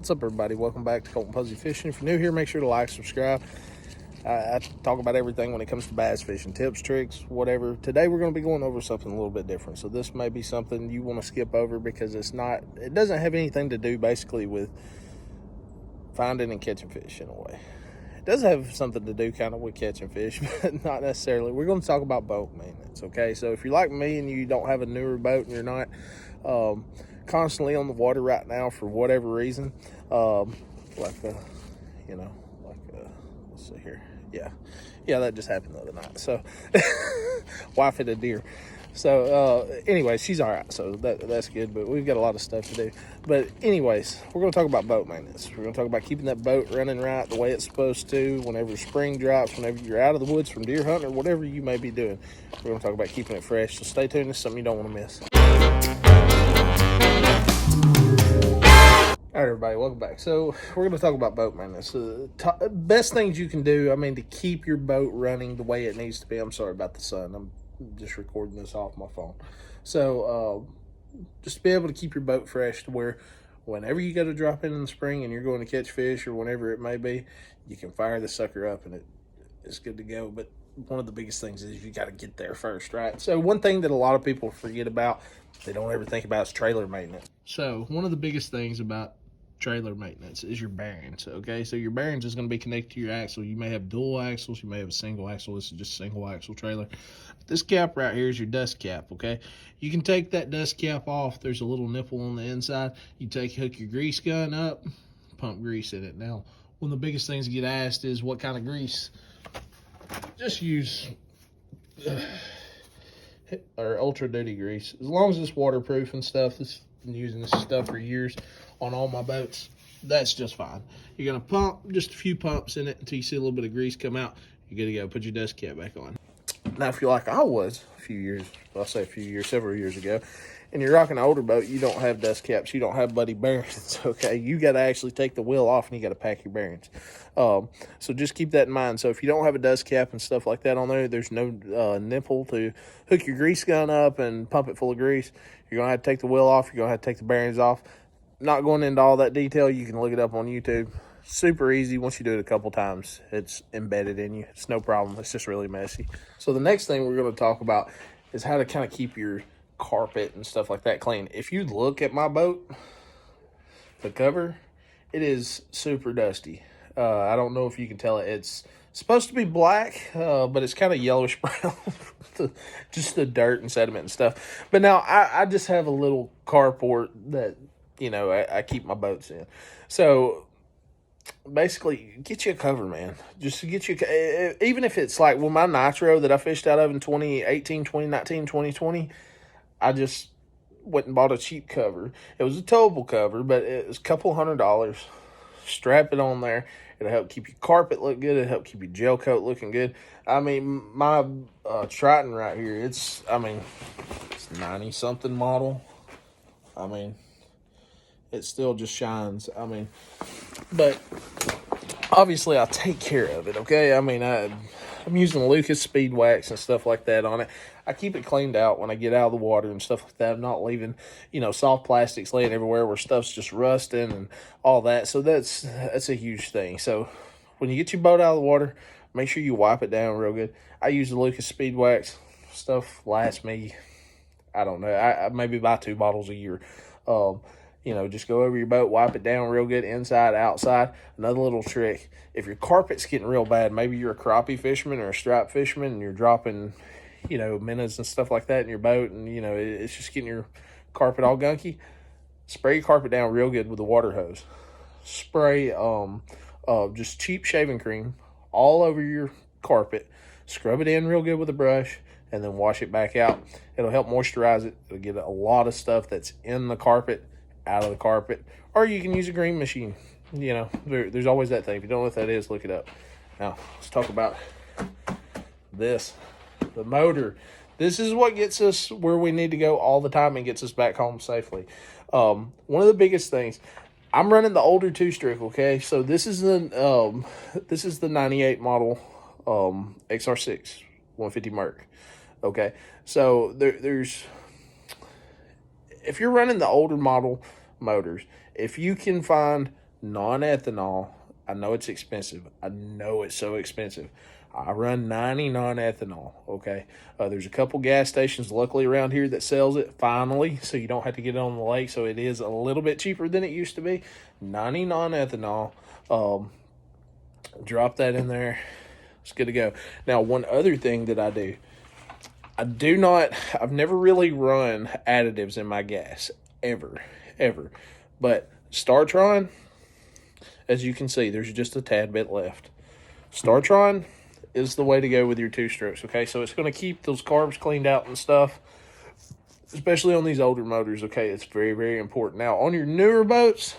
What's up, everybody? Welcome back to Colton Posey Fishing. If you're new here, make sure to like, subscribe. I talk about everything when it comes to bass fishing, tips, tricks, whatever. Today we're going to be going over something a little bit different. So this may be something you want to skip over because it doesn't have anything to do basically with finding and catching fish in a way. It does have something to do kind of with catching fish, but not necessarily. We're going to talk about boat maintenance, okay? So if you're like me and you don't have a newer boat and you're not constantly on the water right now for whatever reason, let's see here. Yeah, that just happened the other night. So, wife hit a deer. So, anyways, she's all right. So that's good. But we've got a lot of stuff to do. But anyways, we're going to talk about boat maintenance. We're going to talk about keeping that boat running right the way it's supposed to. Whenever spring drops, whenever you're out of the woods from deer hunting or whatever you may be doing, we're going to talk about keeping it fresh. So stay tuned. It's something you don't want to miss. All right, everybody, welcome back. So we're going to talk about boat maintenance. Best things you can do, to keep your boat running the way it needs to be. I'm sorry about the sun. I'm just recording this off my phone. So just to be able to keep your boat fresh to where whenever you go to drop in the spring and you're going to catch fish or whenever it may be, you can fire the sucker up and it's good to go. But one of the biggest things is you got to get there first, right? So one thing that a lot of people forget about, they don't ever think about, is trailer maintenance. So one of the biggest things about trailer maintenance is your bearings. Okay, so your bearings is going to be connected to your axle. You may have dual axles, you may have a single axle. This is just a single axle trailer. This cap right here is your dust cap. Okay, you can take that dust cap off. There's a little nipple on the inside. You hook your grease gun up, pump grease in it. Now, one of the biggest things to get asked is what kind of grease. Just use or ultra duty grease, as long as it's waterproof and stuff. Been using this stuff for years on all my boats. That's just fine. You're gonna pump just a few pumps in it until you see a little bit of grease come out. You're good to go. Put your dust cap back on. Now, if you're like I was several years ago, and you're rocking an older boat, you don't have dust caps, you don't have buddy bearings, okay? You got to actually take the wheel off and you got to pack your bearings. So just keep that in mind. So if you don't have a dust cap and stuff like that on there, there's no nipple to hook your grease gun up and pump it full of grease. You're going to have to take the wheel off. You're going to have to take the bearings off. Not going into all that detail. You can look it up on YouTube. Super easy. Once you do it a couple times, it's embedded in you. It's no problem. It's just really messy. So the next thing we're going to talk about is how to kind of keep your carpet and stuff like that clean. If you look at my boat, the cover, it is super dusty. I don't know if you can tell it. It's supposed to be black, but it's kind of yellowish brown. Just the dirt and sediment and stuff. But now I just have a little carport that, I keep my boats in. So basically, get you a cover, man. Just to get you, even if it's like, my Nitro that I fished out of in 2018, 2019, 2020, I just went and bought a cheap cover. It was a towable cover, but it was a couple $100. Strap it on there. It'll help keep your carpet look good. It'll help keep your gel coat looking good. My Triton right here, it's 90-something model. It still just shines. But obviously I take care of it, okay? I'm using Lucas Speed Wax and stuff like that on it. I keep it cleaned out when I get out of the water and stuff like that. I'm not leaving, soft plastics laying everywhere where stuff's just rusting and all that. So that's a huge thing. So when you get your boat out of the water, make sure you wipe it down real good. I use the Lucas Speed Wax. Stuff lasts me, I don't know, I maybe buy 2 bottles a year. Just go over your boat, wipe it down real good, inside, outside. Another little trick, if your carpet's getting real bad, maybe you're a crappie fisherman or a stripe fisherman and you're dropping, minnows and stuff like that in your boat and, it's just getting your carpet all gunky, spray your carpet down real good with a water hose. Spray just cheap shaving cream all over your carpet. Scrub it in real good with a brush and then wash it back out. It'll help moisturize it. It'll get a lot of stuff that's in the carpet out of the carpet, or you can use a green machine. There's always that thing. If you don't know what that is, look it up. Now let's talk about this, the motor. This is what gets us where we need to go all the time and gets us back home safely. One of the biggest things, I'm running the older 2-stroke, okay? So this is the 98 model XR6 150 Merc, okay? So there's if you're running the older model motors, if you can find non-ethanol. I know it's expensive. I know it's so expensive. I run 90 non-ethanol, okay? There's a couple gas stations luckily around here that sells it finally, so you don't have to get it on the lake, so it is a little bit cheaper than it used to be. 90 non-ethanol. Drop that in there. It's good to go. Now, one other thing that I do, I've never really run additives in my gas, ever. But Startron, as you can see, there's just a tad bit left. Startron is the way to go with your two strokes, okay? So it's going to keep those carbs cleaned out and stuff, especially on these older motors, okay? It's very, very important. Now, on your newer boats,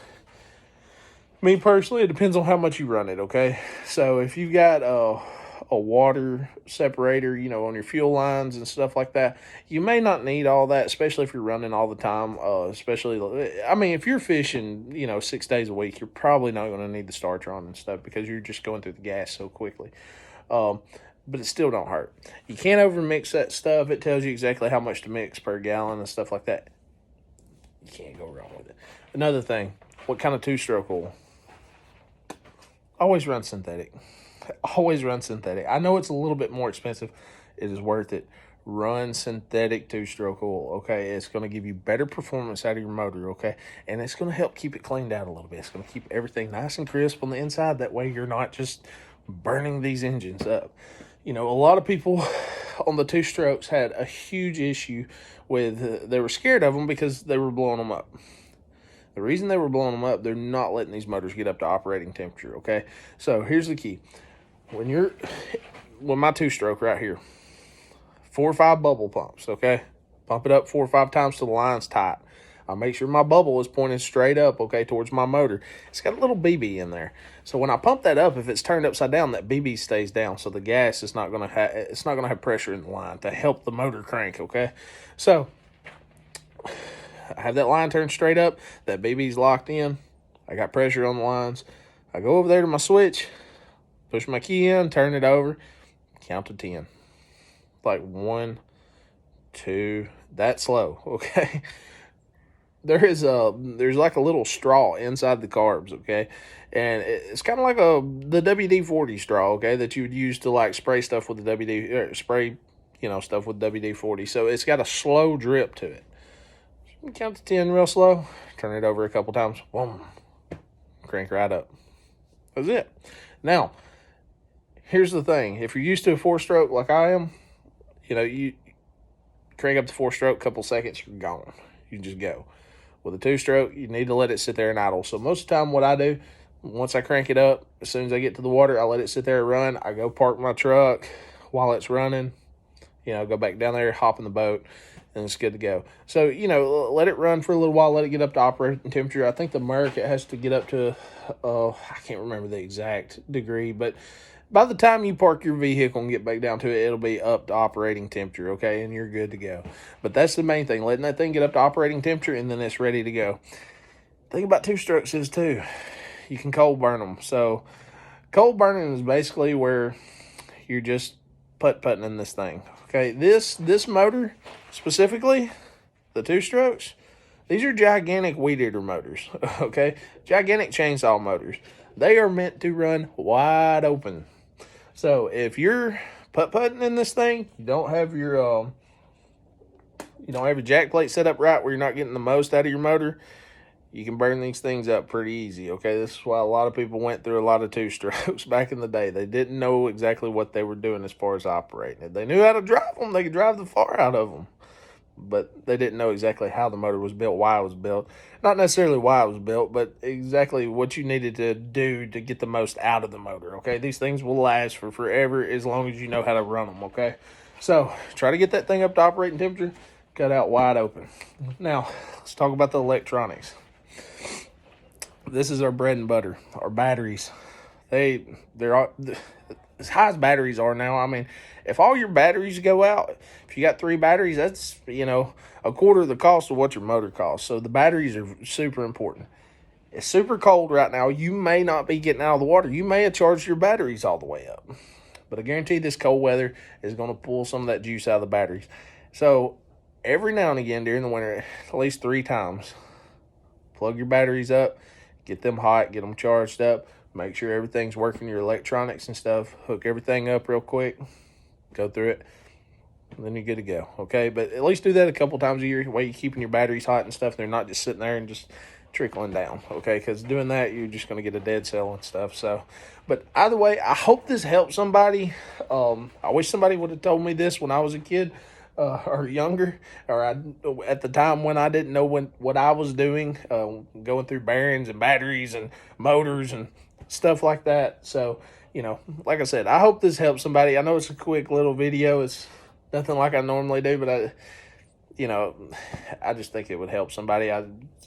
me personally, it depends on how much you run it, okay? So if you've got a water separator, on your fuel lines and stuff like that, you may not need all that, especially if you're running all the time. If you're fishing, 6 days a week, you're probably not going to need the Startron and stuff because you're just going through the gas so quickly. But it still don't hurt. You can't overmix that stuff. It tells you exactly how much to mix per gallon and stuff like that. You can't go wrong with it. Another thing, what kind of two-stroke oil? Always run synthetic. Always run synthetic. I know it's a little bit more expensive. It is worth it. Run synthetic two-stroke oil, okay? It's going to give you better performance out of your motor, okay? And it's going to help keep it cleaned out a little bit. It's going to keep everything nice and crisp on the inside. That way you're not just burning these engines up. A lot of people on the two strokes had a huge issue with, they were scared of them because they were blowing them up. The reason they were blowing them up, they're not letting these motors get up to operating temperature, okay? So here's the key. When my two-stroke right here, 4 or 5 bubble pumps, okay? Pump it up 4 or 5 times till the line's tight. I make sure my bubble is pointing straight up, okay, towards my motor. It's got a little BB in there. So when I pump that up, if it's turned upside down, that BB stays down. So the gas is not going to have pressure in the line to help the motor crank, okay? So I have that line turned straight up. That BB's locked in. I got pressure on the lines. I go over there to my switch, push my key in, turn it over, count to 10. Like 1, 2, that slow, okay? There's like a little straw inside the carbs, okay? And it's kind of like the WD-40 straw, okay, that you would use to like spray stuff with the stuff with WD-40. So it's got a slow drip to it. Count to 10 real slow, turn it over a couple times, boom, crank right up. That's it. Now, here's the thing. If you're used to a 4-stroke like I am, you crank up the 4-stroke, couple seconds, you're gone. You just go. With a 2-stroke, you need to let it sit there and idle. So most of the time what I do, once I crank it up, as soon as I get to the water, I let it sit there and run. I go park my truck while it's running, go back down there, hop in the boat, and it's good to go. So, let it run for a little while, let it get up to operating temperature. I think the Merc, it has to get up to, I can't remember the exact degree, but by the time you park your vehicle and get back down to it, it'll be up to operating temperature, okay, and you're good to go. But that's the main thing, letting that thing get up to operating temperature, and then it's ready to go. The thing about 2-strokes is, too, you can cold burn them. So cold burning is basically where you're just putt-putting in this thing, okay? This motor, specifically, the 2-strokes, these are gigantic weed eater motors, okay? Gigantic chainsaw motors. They are meant to run wide open. So if you're putt-putting in this thing, you don't have your jack plate set up right where you're not getting the most out of your motor, you can burn these things up pretty easy, okay? This is why a lot of people went through a lot of 2-strokes back in the day. They didn't know exactly what they were doing as far as operating it. They knew how to drive them. They could drive the far out of them. But they didn't know exactly how the motor was built, why it was built. Not necessarily why it was built, but exactly what you needed to do to get the most out of the motor, okay? These things will last for forever as long as you know how to run them, okay? So try to get that thing up to operating temperature, cut out wide open. Now, let's talk about the electronics. This is our bread and butter, our batteries. They're as high as batteries are now. I mean, if all your batteries go out, if you got 3 batteries, that's, a quarter of the cost of what your motor costs. So the batteries are super important. It's super cold right now. You may not be getting out of the water. You may have charged your batteries all the way up. But I guarantee this cold weather is going to pull some of that juice out of the batteries. So every now and again during the winter, at least 3 times, plug your batteries up, get them hot, get them charged up, make sure everything's working, your electronics and stuff, hook everything up real quick, go through it, and then you're good to go, okay? But at least do that a couple times a year, while you're keeping your batteries hot and stuff. They're not just sitting there and just trickling down, okay? Because doing that, you're just going to get a dead cell and stuff. So, but either way, I hope this helps somebody. I wish somebody would have told me this when I was a kid, or younger, or at the time when I didn't know what I was doing, going through bearings and batteries and motors and stuff like that. So, like I said, I hope this helps somebody. I know it's a quick little video. It's nothing like I normally do, but I just think it would help somebody.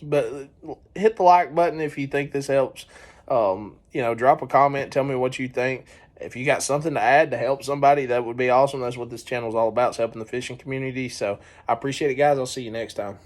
But hit the like button if you think this helps. Drop a comment, tell me what you think. If you got something to add to help somebody, that would be awesome. That's what this channel is all about, is helping the fishing community. So I appreciate it, guys. I'll see you next time.